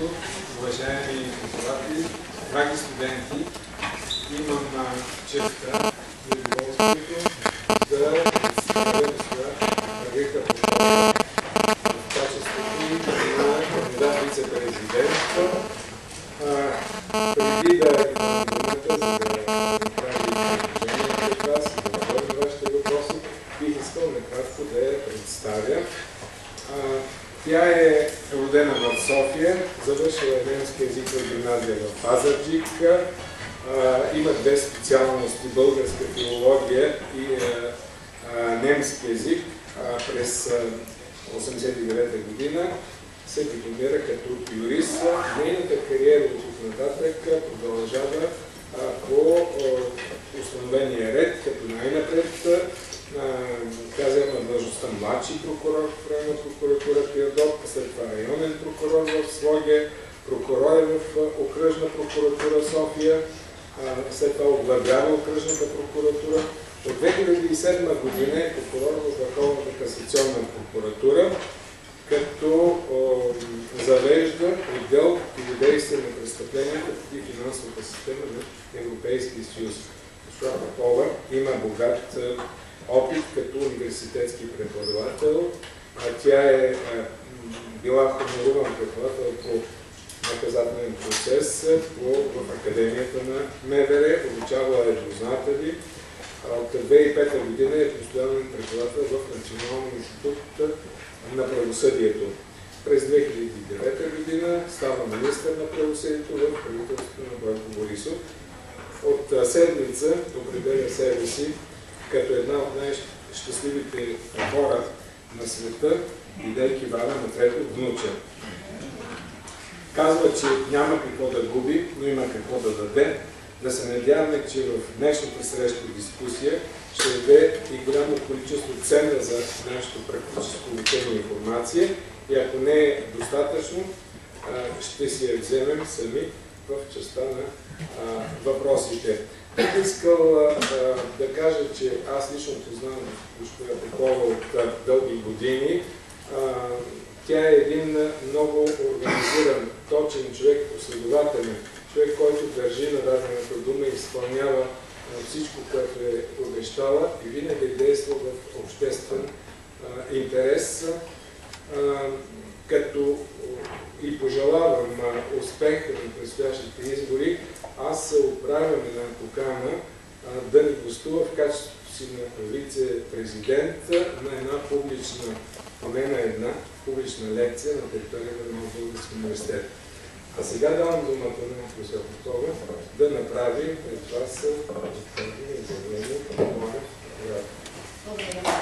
председателството, уважаеми преподаватели, драги студенти, имам честа и удоволствието да представя Маргарита Попова в качеството на кандидат вице-президент. Преди да имам думата, за да направи предложение пред вас, да отговоря на вашите въпроси, бих искал накратко да я представя. Тя е родена в София, завършила немски език в гимназия в Пазарджик. Има две специалности – българска филология и немски език. През 1989 година се дипломира като юрист. Нейната кариера от тук нататък продължава по установения ред, като най-напред тя взема длъжността младши прокурор в районна прокуратура Пирдоп, след това районен прокурор в Своге, прокурор в окръжна прокуратура София, след това оглавява окръжната прокуратура. От 2007 година е прокурор в Върховната касационна прокуратура, като завежда отдел противодействие на престъпленията и финансовата система на Европейския съюз. Госпожа Попова има богат опит като университетски преподавател. Тя е била хоноруван преподавател по наказателен процес в Академията на МВР, обучавала е дознатели. От 2005 година е постоянен преподавател в Националния институт на правосъдието. През 2009 година става министър на правосъдието в правителството на Бойко Борисов. От седмица определя себе си като една от най-щастливите хора на света, бидейки баба на трето внуче. Казва, че няма какво да губи, но има какво да даде. Да се надяваме, че в днешната среща дискусия ще даде и голямо количество ценна за нашето практическо обучение информация и ако не е достатъчно, ще си я вземем сами в частта на въпросите. Бих искал да кажа, че аз лично познавам госпожа Попова от дълги години. Тя е един много организиран, точен човек, последователен човек, който държи на дадената дума и изпълнява всичко, което е обещала и винаги е действал в обществен интерес, като и пожелавам успех на предстоящите избори. Аз се отправям една покана да ни гостува в качеството си на вице-президент на една публична, поне на една публична лекция на територията на Български университет. А сега давам думата на госпожа Попова да направи пред вас изявление. Благодаря.